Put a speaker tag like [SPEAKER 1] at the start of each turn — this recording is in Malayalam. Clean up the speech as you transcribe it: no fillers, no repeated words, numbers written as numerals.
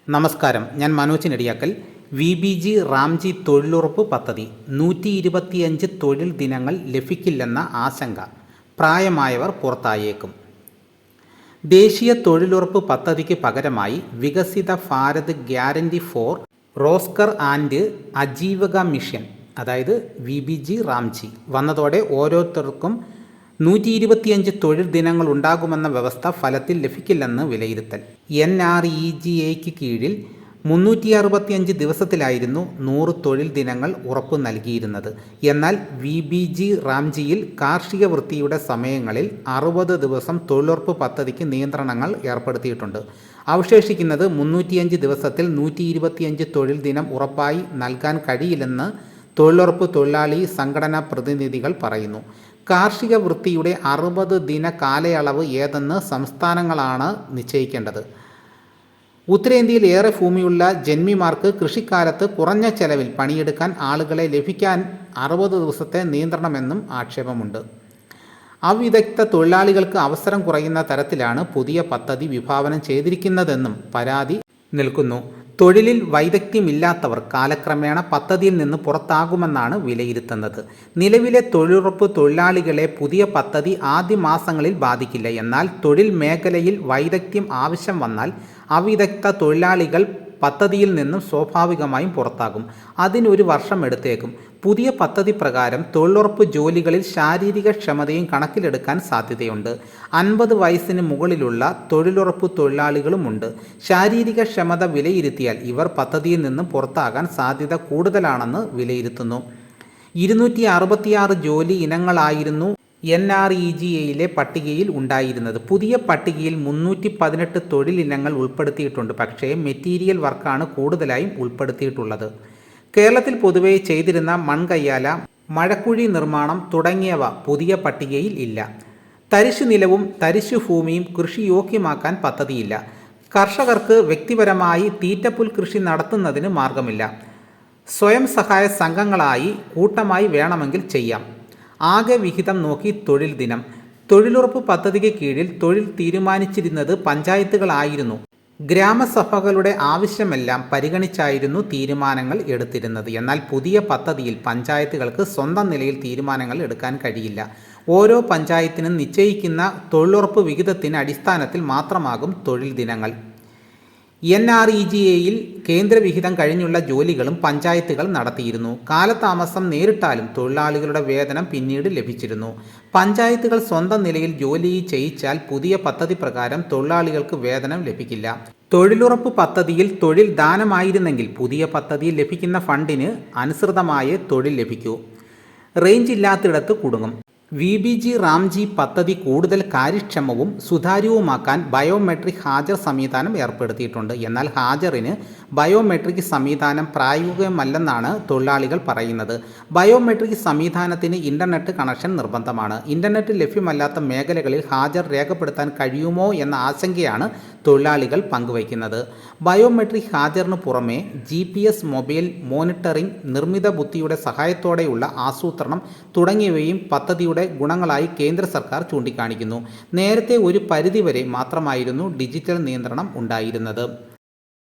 [SPEAKER 1] നമസ്കാരം, ഞാൻ മനോജ് നെടിയാക്കൽ. VBG റാംജി തൊഴിലുറപ്പ് പദ്ധതി 125 തൊഴിൽ ദിനങ്ങൾ ലഭിക്കില്ലെന്ന ആശങ്ക. പ്രായമായവർ പുറത്തായേക്കും. ദേശീയ തൊഴിലുറപ്പ് പദ്ധതിക്ക് പകരമായി വികസിത Bharat guarantee four Rozgar and Ajeevika mission, അതായത് VBG റാംജി വന്നതോടെ ഓരോരുത്തർക്കും 125 തൊഴിൽ ദിനങ്ങൾ ഉണ്ടാകുമെന്ന വ്യവസ്ഥ ഫലത്തിൽ ലഭിക്കില്ലെന്ന് വിലയിരുത്തൽ. NREGAയ്ക്ക് കീഴിൽ 365 ദിവസത്തിലായിരുന്നു 100 തൊഴിൽ ദിനങ്ങൾ ഉറപ്പു നൽകിയിരുന്നത്. എന്നാൽ VBG റാംജിയിൽ കാർഷിക വൃത്തിയുടെ സമയങ്ങളിൽ 60 ദിവസം തൊഴിലുറപ്പ് പദ്ധതിക്ക് നിയന്ത്രണങ്ങൾ ഏർപ്പെടുത്തിയിട്ടുണ്ട്. അവശേഷിക്കുന്നത് 305 ദിവസത്തിൽ 125 തൊഴിൽ ദിനം ഉറപ്പായി നൽകാൻ കഴിയില്ലെന്ന് തൊഴിലുറപ്പ് തൊഴിലാളി സംഘടനാ പ്രതിനിധികൾ പറയുന്നു. കാർഷിക വൃത്തിയുടെ 60 ദിന കാലയളവ് ഏതെന്ന് സംസ്ഥാനങ്ങളാണ് നിശ്ചയിക്കേണ്ടത്. ഉത്തരേന്ത്യയിൽ ഏറെ ഭൂമിയുള്ള ജന്മിമാർക്ക് കൃഷിക്കാലത്ത് കുറഞ്ഞ ചെലവിൽ പണിയെടുക്കാൻ ആളുകളെ ലഭിക്കാൻ 60 ദിവസത്തെ നിയന്ത്രണമെന്നും ആക്ഷേപമുണ്ട്. അവിദഗ്ധ തൊഴിലാളികൾക്ക് അവസരം കുറയുന്ന തരത്തിലാണ് പുതിയ പദ്ധതി വിഭാവനം ചെയ്തിരിക്കുന്നതെന്നും പരാതി നിൽക്കുന്നു. തൊഴിലിൽ വൈദഗ്ധ്യമില്ലാത്തവർ കാലക്രമേണ പദ്ധതിയിൽ നിന്ന് പുറത്താകുമെന്നാണ് വിലയിരുത്തുന്നത്. നിലവിലെ തൊഴിലുറപ്പ് തൊഴിലാളികളെ പുതിയ പദ്ധതി ആദ്യ മാസങ്ങളിൽ ബാധിക്കില്ല. എന്നാൽ തൊഴിൽ മേഖലയിൽ വൈദഗ്ധ്യം ആവശ്യം വന്നാൽ അവിദഗ്ധ തൊഴിലാളികൾ പദ്ധതിയിൽ നിന്നും സ്വാഭാവികമായും പുറത്താകും. അതിനൊരു വർഷം എടുത്തേക്കും. പുതിയ പദ്ധതി പ്രകാരം തൊഴിലുറപ്പ് ജോലികളിൽ ശാരീരിക ക്ഷമതയും കണക്കിലെടുക്കാൻ സാധ്യതയുണ്ട്. 50 വയസ്സിന് മുകളിലുള്ള തൊഴിലുറപ്പ് തൊഴിലാളികളുമുണ്ട്. ശാരീരിക ക്ഷമത വിലയിരുത്തിയാൽ ഇവർ പദ്ധതിയിൽ നിന്നും പുറത്താകാൻ സാധ്യത കൂടുതലാണെന്ന് വിലയിരുത്തുന്നു. 266 ജോലി ഇനങ്ങളായിരുന്നു NREGAയിലെ പട്ടികയിൽ ഉണ്ടായിരുന്നത്. പുതിയ പട്ടികയിൽ 318 തൊഴിലിനങ്ങൾ ഉൾപ്പെടുത്തിയിട്ടുണ്ട്. പക്ഷേ മെറ്റീരിയൽ വർക്കാണ് കൂടുതലായും ഉൾപ്പെടുത്തിയിട്ടുള്ളത്. കേരളത്തിൽ പൊതുവെ ചെയ്തിരുന്ന മൺകയ്യാല, മഴക്കുഴി നിർമ്മാണം തുടങ്ങിയവ പുതിയ പട്ടികയിൽ ഇല്ല. തരിശു നിലവും തരിശു ഭൂമിയും കൃഷിയോഗ്യമാക്കാൻ പദ്ധതിയില്ല. കർഷകർക്ക് വ്യക്തിപരമായി തീറ്റപ്പുൽ കൃഷി നടത്തുന്നതിന് മാർഗമില്ല. സ്വയം സഹായ സംഘങ്ങളായി കൂട്ടമായി വേണമെങ്കിൽ ചെയ്യാം. ആകെ വിഹിതം നോക്കി തൊഴിൽ ദിനം. തൊഴിലുറപ്പ് പദ്ധതിക്ക് കീഴിൽ തൊഴിൽ തീരുമാനിച്ചിരുന്നത് പഞ്ചായത്തുകളായിരുന്നു. ഗ്രാമസഭകളുടെ ആവശ്യമെല്ലാം പരിഗണിച്ചായിരുന്നു തീരുമാനങ്ങൾ എടുത്തിരുന്നത്. എന്നാൽ പുതിയ പദ്ധതിയിൽ പഞ്ചായത്തുകൾക്ക് സ്വന്തം നിലയിൽ തീരുമാനങ്ങൾ എടുക്കാൻ കഴിയില്ല. ഓരോ പഞ്ചായത്തിനും നിശ്ചയിക്കുന്ന തൊഴിലുറപ്പ് വിഹിതത്തിന് അടിസ്ഥാനത്തിൽ മാത്രമാകും തൊഴിൽ ദിനങ്ങൾ. NREGAയിൽ കേന്ദ്രവിഹിതം കഴിഞ്ഞുള്ള ജോലികളും പഞ്ചായത്തുകൾ നടത്തിയിരുന്നു. കാലതാമസം നേരിട്ടാലും തൊഴിലാളികളുടെ വേതനം പിന്നീട് ലഭിച്ചിരുന്നു. പഞ്ചായത്തുകൾ സ്വന്തം നിലയിൽ ജോലി ചെയ്യിച്ചാൽ പുതിയ പദ്ധതി പ്രകാരം തൊഴിലാളികൾക്ക് വേതനം ലഭിക്കില്ല. തൊഴിലുറപ്പ് പദ്ധതിയിൽ തൊഴിൽ ദാനമായിരുന്നെങ്കിൽ പുതിയ പദ്ധതിയിൽ ലഭിക്കുന്ന ഫണ്ടിന് അനുസൃതമായ തൊഴിൽ ലഭിക്കൂ. റേഞ്ച് ഇല്ലാത്തിടത്ത് കുടുങ്ങും. VBG റാംജി പദ്ധതി കൂടുതൽ കാര്യക്ഷമവും സുതാര്യവുമാക്കാൻ ബയോമെട്രിക് ഹാജർ സംവിധാനം ഏർപ്പെടുത്തിയിട്ടുണ്ട്. എന്നാൽ ഹാജറിന് ബയോമെട്രിക് സംവിധാനം പ്രായോഗികമല്ലെന്നാണ് തൊഴിലാളികൾ പറയുന്നത്. ബയോമെട്രിക് സംവിധാനത്തിന് ഇൻ്റർനെറ്റ് കണക്ഷൻ നിർബന്ധമാണ്. ഇൻ്റർനെറ്റ് ലഭ്യമല്ലാത്ത മേഖലകളിൽ ഹാജർ രേഖപ്പെടുത്താൻ കഴിയുമോ എന്ന ആശങ്കയാണ് തൊഴിലാളികൾ പങ്കുവയ്ക്കുന്നത്. ബയോമെട്രിക് ഹാജറിന് പുറമെ GPS മൊബൈൽ മോണിറ്ററിംഗ്, നിർമ്മിത ബുദ്ധിയുടെ സഹായത്തോടെയുള്ള ആസൂത്രണം തുടങ്ങിയവയും പദ്ധതിയുടെ ഗുണങ്ങളായി കേന്ദ്ര സർക്കാർ ചൂണ്ടിക്കാണിക്കുന്നു. നേരത്തെ ഒരു പരിധിവരെ മാത്രമായിരുന്നു ഡിജിറ്റൽ നിയന്ത്രണം ഉണ്ടായിരുന്നത്.